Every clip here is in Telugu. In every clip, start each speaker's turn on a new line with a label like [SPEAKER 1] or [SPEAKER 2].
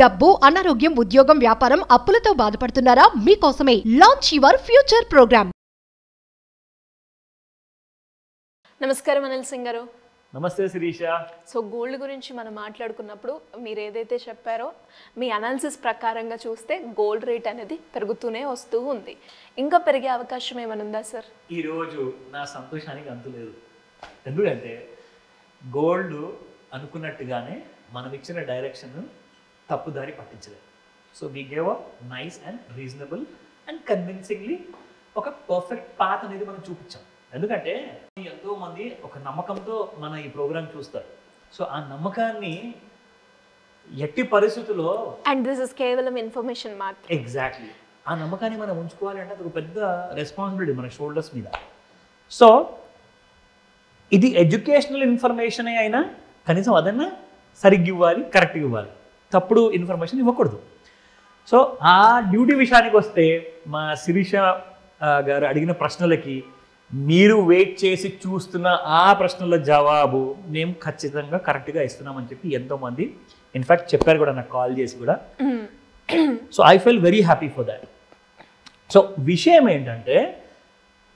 [SPEAKER 1] డబ్బు, అనారోగ్యం, ఉద్యోగం, వ్యాపారం, అప్పులతో బాధపడుతున్నారా? మీకోసమే లాంచ్ యువర్ ఫ్యూచర్ ప్రోగ్రామ్.
[SPEAKER 2] నమస్కారం అనిల్ సింగ్ గారు.
[SPEAKER 3] నమస్తే శిరీష.
[SPEAKER 2] సో గోల్డ్ గురించి మనం మాట్లాడుకున్నప్పుడు మీరు ఏదైతే చెప్పారో మీ అనాలిసిస్ ప్రకారంగా చూస్తే గోల్డ్ రేట్ అనేది పెరుగుతూనే వస్తూ ఉంది. ఇంకా పెరిగే అవకాశం ఏమైనా ఉందా సార్?
[SPEAKER 3] ఈరోజు నా సంతోషానికి అంతు లేదు. ఎందుకంటే గోల్డ్ అనుకున్నట్టుగానే మనం ఇచ్చిన డైరెక్షన్ తప్పుదారి పట్టించలేదు. So we gave a nice and reasonable and convincingly ఒక పర్ఫెక్ట్ పాత్ అనేది మనం చూపించాం. ఎందుకంటే ఎంతో మంది ఒక నమ్మకంతో మన ఈ ప్రోగ్రామ్ చూస్తారు. సో ఆ నమ్మకాన్ని ఎట్టి పరిస్థితుల్లో
[SPEAKER 2] అండ్ దిస్ ఇస్ కేవలం ఇన్ఫర్మేషన్ మాత్రమే.
[SPEAKER 3] ఎగ్జాక్ట్లీ ఆ నమ్మకాన్ని మనం ఉంచుకోవాలి అంటే అది ఒక పెద్ద రెస్పాన్సిబిలిటీ మన షోల్డర్స్ మీద. సో ఇది ఎడ్యుకేషనల్ ఇన్ఫర్మేషన్ అయినా కనీసం అదన్నా సరిగ్గా ఇవ్వాలి, కరెక్ట్గా ఇవ్వాలి, తప్పుడు ఇన్ఫర్మేషన్ ఇవ్వకూడదు. సో ఆ డ్యూటీ విషయానికి వస్తే మా శిరీష గారు అడిగిన ప్రశ్నలకి మీరు వెయిట్ చేసి చూస్తున్న ఆ ప్రశ్నల జవాబు మేము ఖచ్చితంగా కరెక్ట్గా ఇస్తున్నామని చెప్పి ఎంతోమంది ఇన్ఫ్యాక్ట్ చెప్పారు కూడా, నాకు కాల్ చేసి కూడా. So I feel very happy for that. So విషయం ఏంటంటే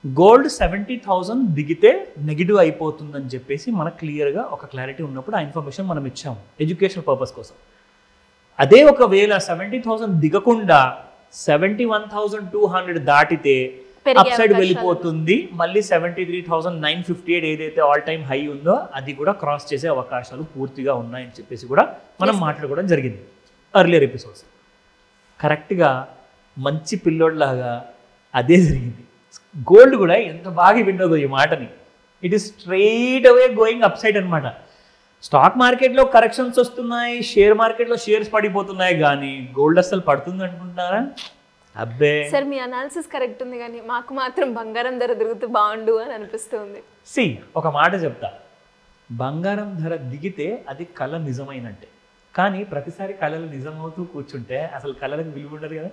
[SPEAKER 3] గోల్డ్ 70,000 దిగితే నెగిటివ్ అయిపోతుందని చెప్పేసి మనకు క్లియర్గా ఒక క్లారిటీ ఉన్నప్పుడు ఆ ఇన్ఫర్మేషన్ మనం ఇచ్చాము ఎడ్యుకేషనల్ పర్పస్ కోసం. అదే ఒకవేళ 70,000 దిగకుండా 71,200 దాటితే అప్ సైడ్ వెళ్ళిపోతుంది. మళ్ళీ 73,958 ఏదైతే ఆల్ టైమ్ హై ఉందో అది కూడా క్రాస్ చేసే అవకాశాలు పూర్తిగా ఉన్నాయని చెప్పేసి కూడా మనం మాట్లాడుకోవడం జరిగింది ఎర్లియర్ ఎపిసోడ్స్. కరెక్ట్గా మంచి పిల్లోడ్లాగా అదే జరిగింది. గోల్డ్ కూడా ఎంత బాగా విన్నదో ఈ మాటని. It is straight away going up side అనమాట. స్టాక్ మార్కెట్లో కరెక్షన్స్ వస్తున్నాయి, షేర్ మార్కెట్లో షేర్స్ పడిపోతున్నాయి, కానీ గోల్డ్ అసలు పడుతుంది అనుకుంటున్నారా? అబ్బే
[SPEAKER 2] సార్, మీ అనాలిసిస్ కరెక్ట్ ఉంది, కానీ మాకు మాత్రం బంగారం ధర తిరుగుతూ బాగుండు అని అనిపిస్తుంది.
[SPEAKER 3] ఒక మాట చెప్తా, బంగారం ధర దిగితే అది కళ నిజమైనట్టే. కానీ ప్రతిసారి కళలు నిజమవుతూ కూర్చుంటే అసలు కళలకు విలువ ఉండదు కదా.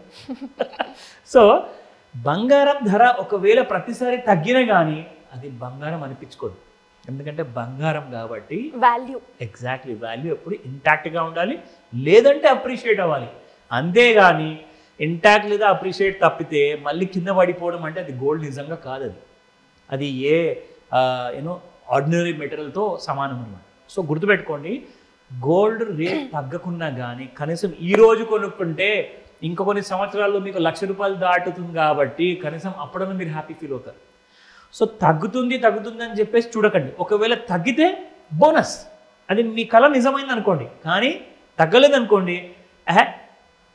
[SPEAKER 3] సో బంగారం ధర ఒకవేళ ప్రతిసారి తగ్గినా కానీ అది బంగారం అనిపించుకోదు. ఎందుకంటే బంగారం కాబట్టి
[SPEAKER 2] వాల్యూ,
[SPEAKER 3] ఎగ్జాక్ట్లీ వాల్యూ ఎప్పుడు ఇంటాక్ట్గా ఉండాలి, లేదంటే అప్రిషియేట్ అవ్వాలి. అంతేగాని ఇంటాక్ట్ లేదా అప్రిషియేట్ తప్పితే మళ్ళీ కింద పడిపోవడం అంటే అది గోల్డ్ నిజంగా కాదు. అది ఏ ఆర్డినరీ మెటీరియల్తో సమానం అన్నమాట. సో గుర్తుపెట్టుకోండి, గోల్డ్ రేట్ తగ్గకున్నా కానీ కనీసం ఈ రోజు కొనుక్కుంటే ఇంకో కొన్ని సంవత్సరాల్లో మీకు ₹1,00,000 దాటుతుంది కాబట్టి కనీసం అప్పుడన్నా మీరు హ్యాపీ ఫీల్ అవుతారు. సో తగ్గుతుంది అని చెప్పేసి చూడకండి. ఒకవేళ తగ్గితే బోనస్, అది మీ కళ నిజమైంది అనుకోండి. కానీ తగ్గలేదనుకోండి,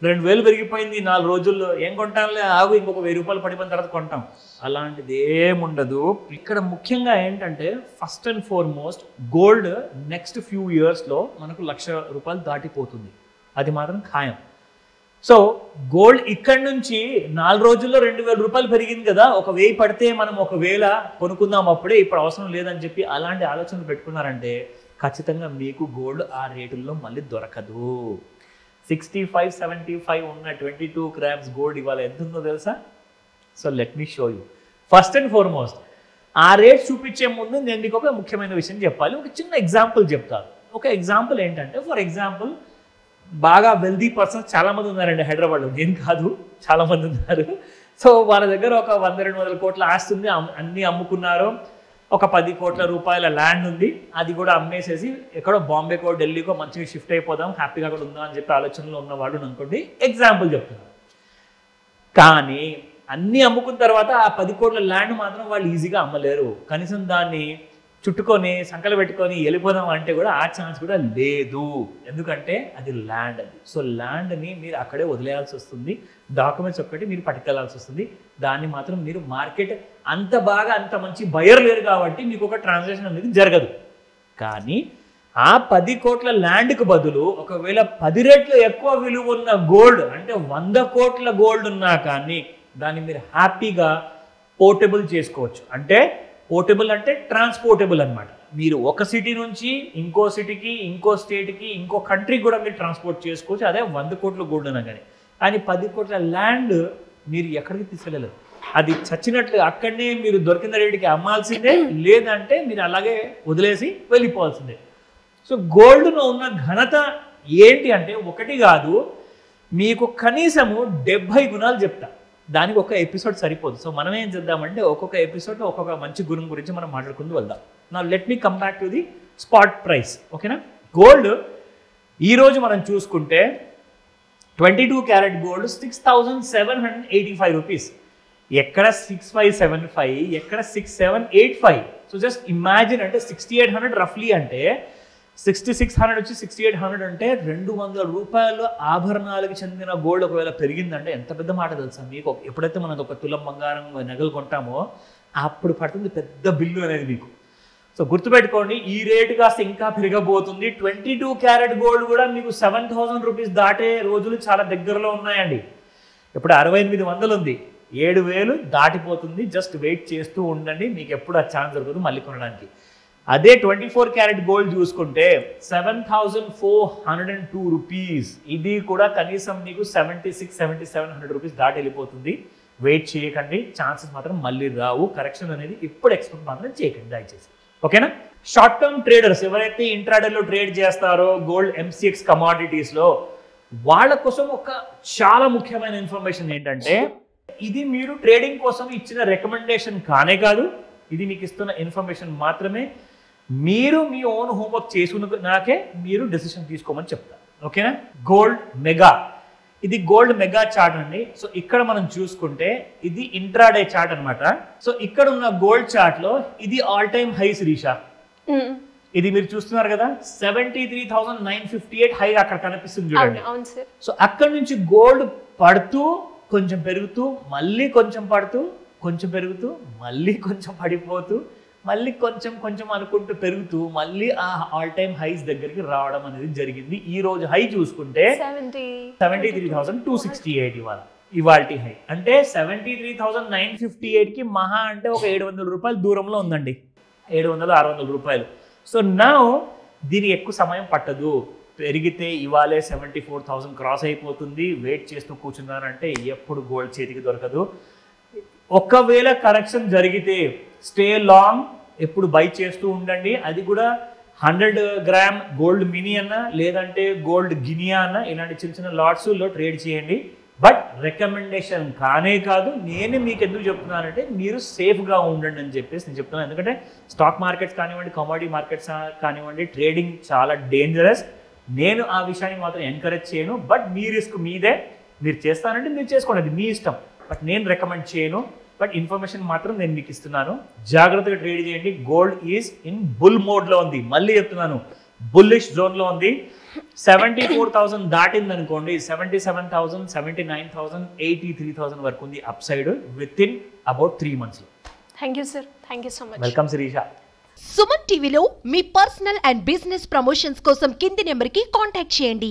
[SPEAKER 3] 2,000 పెరిగిపోయింది 4 రోజుల్లో, ఏం కొంటాంలే ఆగు, ఇంకొక ₹1,000 పడిపోయిన తర్వాత కొంటాం, అలాంటిది ఏముండదు. ఇక్కడ ముఖ్యంగా ఏంటంటే first and foremost gold next few ఇయర్స్లో మనకు ₹1,00,000 దాటిపోతుంది, అది మాత్రం ఖాయం. సో గోల్డ్ ఇక్కడ నుంచి 4 రోజుల్లో ₹2,000 పెరిగింది కదా, ఒక 1000 పడితే మనం 1,000 కొనుక్కుందాం అప్పుడే, ఇప్పుడు అవసరం లేదని చెప్పి అలాంటి ఆలోచనలు పెట్టుకున్నారంటే ఖచ్చితంగా మీకు గోల్డ్ ఆ రేటుల్లో మళ్ళీ దొరకదు. 65-75 ఉన్న 22 grams గోల్డ్ ఇవాళ ఎంత ఉందో తెలుసా? So let me show you. First and foremost ఆ రేట్ చూపించే ముందు నేను మీకు ఒక ముఖ్యమైన విషయం చెప్పాలి. ఒక చిన్న ఎగ్జాంపుల్ చెప్తాను. ఒక ఎగ్జాంపుల్ ఏంటంటే, ఫర్ ఎగ్జాంపుల్ బాగా వెల్దీ పర్సన్స్ చాలామంది ఉన్నారండి హైదరాబాద్లో, నేను కాదు, చాలామంది ఉన్నారు. సో వాళ్ళ దగ్గర ఒక 100-200 కోట్ల ఆస్తి ఉంది, అన్నీ అమ్ముకున్నారు. ఒక 10 కోట్ల రూపాయల ల్యాండ్ ఉంది, అది కూడా అమ్మేసేసి ఎక్కడో బాంబేకో ఢిల్లీకో మంచిగా షిఫ్ట్ అయిపోదాం, హ్యాపీగా కూడా ఉందాం అని చెప్పి ఆలోచనలో ఉన్నవాళ్ళు అనుకోండి, ఎగ్జాంపుల్ చెప్తున్నారు. కానీ అన్నీ అమ్ముకున్న తర్వాత ఆ 10 కోట్ల ల్యాండ్ మాత్రం వాళ్ళు ఈజీగా అమ్మలేరు. కనీసం దాన్ని చుట్టుకొని సంకలు పెట్టుకొని వెళ్ళిపోదాం అంటే కూడా ఆ ఛాన్స్ కూడా లేదు. ఎందుకంటే అది ల్యాండ్. అది సో ల్యాండ్ని మీరు అక్కడే వదిలేయాల్సి వస్తుంది, డాక్యుమెంట్స్ ఒక్కటి మీరు పట్టుకెళ్లాల్సి వస్తుంది. దాన్ని మాత్రం మీరు మార్కెట్ అంత బాగా అంత మంచి బయర్ లేరు కాబట్టి మీకు ఒక ట్రాన్సాక్షన్ అనేది జరగదు. కానీ ఆ 10 కోట్ల ల్యాండ్కు బదులు ఒకవేళ 10 రెట్లు ఎక్కువ విలువ ఉన్న గోల్డ్, అంటే 100 కోట్ల గోల్డ్ ఉన్నా కానీ దాన్ని మీరు హ్యాపీగా పోర్టబుల్ చేసుకోవచ్చు. అంటే పోర్టబుల్ అంటే ట్రాన్స్పోర్టబుల్ అనమాట. మీరు ఒక సిటీ నుంచి ఇంకో సిటీకి, ఇంకో స్టేట్కి, ఇంకో కంట్రీకి కూడా మీరు ట్రాన్స్పోర్ట్ చేసుకోవచ్చు. అదే 100 కోట్ల గోల్డ్ అన్నా కానీ. కానీ 10 కోట్ల ల్యాండ్ మీరు ఎక్కడికి తీసుకెళ్ళలేదు. అది చచ్చినట్లు అక్కడనే మీరు దొరికిన రేటుకి అమ్మాల్సిందే, లేదంటే మీరు అలాగే వదిలేసి వెళ్ళిపోవాల్సిందే. సో గోల్డ్లో ఉన్న ఘనత ఏంటి అంటే ఒకటి కాదు, మీకు కనీసము 70 గుణాలు చెప్తా. దానికి ఒక ఎపిసోడ్ సరిపోదు. సో మనం ఏం చేద్దామంటే ఒక్కొక్క ఎపిసోడ్లో ఒక్కొక్క మంచి గుణం గురించి మనం మాట్లాడుకుంటూ వెళ్దాం. నా let me come back to the spot price. ఓకేనా? గోల్డ్ ఈరోజు మనం చూసుకుంటే 22 క్యారెట్ గోల్డ్ 6,785 రూపీస్. ఎక్కడ 6575, ఎక్కడ 6785. సో జస్ట్ ఇమాజిన్, అంటే 6800 రఫ్లీ, అంటే 6600 వచ్చి 6800 అంటే 200 రూపాయలు ఆభరణాలకు చెందిన గోల్డ్ ఒకవేళ పెరిగిందంటే ఎంత పెద్ద మాట తెలుసా మీకు? ఎప్పుడైతే మనం ఒక తులం బంగారం నగలు కొంటామో అప్పుడు పడుతుంది పెద్ద బిల్లు అనేది మీకు. సో గుర్తుపెట్టుకోండి, ఈ రేటు కాస్త ఇంకా పెరగబోతుంది. 22 క్యారెట్ గోల్డ్ కూడా మీకు 7000 రూపీస్ దాటే రోజులు చాలా దగ్గరలో ఉన్నాయండి. ఇప్పుడు 6800 ఉంది, 7000 దాటిపోతుంది. జస్ట్ వెయిట్ చేస్తూ ఉండండి, మీకు ఎప్పుడు ఆ ఛాన్స్ దొరకదు మళ్ళీ కొనడానికి. అదే 24 క్యారెట్ గోల్డ్ చూసుకుంటే 7402 రూపీస్. ఇది కూడా కనీసం మీకు 7600-7700 రూపీస్ దాటి వెళ్ళిపోతుంది. వెయిట్ చేయకండి, ఛాన్సెస్ మాత్రం మళ్ళీ రావు. కరెక్షన్ అనేది ఇప్పుడు ఎక్స్పెక్ట్ మాత్రం చేయకండి దయచేసి. ఓకేనా? షార్ట్ టర్మ్ ట్రేడర్స్ ఎవరైతే ఇంట్రాడేలో ట్రేడ్ చేస్తారో గోల్డ్ MCX కమాడిటీస్లో, వాళ్ళ కోసం ఒక చాలా ముఖ్యమైన ఇన్ఫర్మేషన్ ఏంటంటే, ఇది మీరు ట్రేడింగ్ కోసం ఇచ్చిన రికమెండేషన్ కానే కాదు, ఇది మీకు ఇస్తున్న ఇన్ఫర్మేషన్ మాత్రమే. మీరు మీ ఓన్ హోంవర్క్ చేసుకున్నాకే మీరు డెసిషన్ తీసుకోమని చెప్తారు. ఓకేనా? గోల్డ్ మెగా, ఇది గోల్డ్ మెగా చార్ట్ అండి. సో ఇక్కడ మనం చూసుకుంటే ఇది ఇంట్రాడే చార్ట్ అనమాట. సో ఇక్కడ ఉన్న గోల్డ్ చార్ట్ లో ఇది ఆల్ టైమ్ హై శిరీష. ఇది మీరు చూస్తున్నారు కదా, 73,958 హై అక్కడ కనిపిస్తుంది చూడండి. సో అక్కడ నుంచి గోల్డ్ పడుతూ కొంచెం పెరుగుతూ మళ్ళీ కొంచెం పడుతూ కొంచెం పెరుగుతూ మళ్ళీ కొంచెం పడిపోతూ మళ్ళీ కొంచెం కొంచెం అనుకుంటూ పెరుగుతూ మళ్ళీ ఆ ఆల్ టైమ్ హైస్ దగ్గరికి రావడం అనేది జరిగింది. ఈ రోజు హై చూసుకుంటే 73,268 ఇవాల్టి హై. అంటే 73,958కి మహా అంటే ఒక 700 రూపాయలు దూరంలో ఉందండి, 700-600 రూపాయలు. సో నా దీనికి ఎక్కువ సమయం పట్టదు. పెరిగితే ఇవాళే 74,000 క్రాస్ అయిపోతుంది. వెయిట్ చేస్తూ కూర్చున్నానంటే ఎప్పుడు గోల్డ్ చేతికి దొరకదు. ఒకవేళ కరెక్షన్ జరిగితే స్టే లాంగ్, ఎప్పుడు బై చేస్తూ ఉండండి. అది కూడా 100 గ్రామ్ గోల్డ్ మినీ అన్నా లేదంటే గోల్డ్ గినియా అన్నా ఇలాంటి చిన్న చిన్న లాట్స్లో ట్రేడ్ చేయండి. బట్ రికమెండేషన్ కానే కాదు. నేను మీకు ఎందుకు చెప్తున్నానంటే మీరు సేఫ్గా ఉండండి అని చెప్పేసి నేను చెప్తున్నాను. ఎందుకంటే స్టాక్ మార్కెట్స్ కానివ్వండి, కమోడిటీ మార్కెట్స్ కానివ్వండి, ట్రేడింగ్ చాలా డేంజరస్. నేను ఆ విషయాన్ని మాత్రం ఎంకరేజ్ చేయను. బట్ మీ రిస్క్ మీదే, మీరు చేస్తానంటే మీరు చేసుకోండి, అది మీ ఇష్టం. బట్ నేను రికమెండ్ చేయను. బట్ ఇన్ఫర్మేషన్ మాత్రం నేను మీకు ఇస్తున్నాను. జాగ్రత్తగా ట్రేడ్ చేయండి. గోల్డ్ ఈజ్ ఇన్ బుల్ మోడ్లో ఉంది. మళ్ళీ చెప్తున్నాను, బుల్లిష్ జోన్లో ఉంది. 74,000 దాటింది అనుకోండి, 77,000, 79,000, 83,000 వరకు ఉంది up side with in about 3 months.
[SPEAKER 2] Thank you sir, thank you so much.
[SPEAKER 3] Welcome Sirisha.
[SPEAKER 1] Suman టీవీలో మీ పర్సనల్ అండ్ బిజినెస్ ప్రమోషన్స్ కోసం కింది నెంబర్కి కాంటాక్ట్ చేయండి.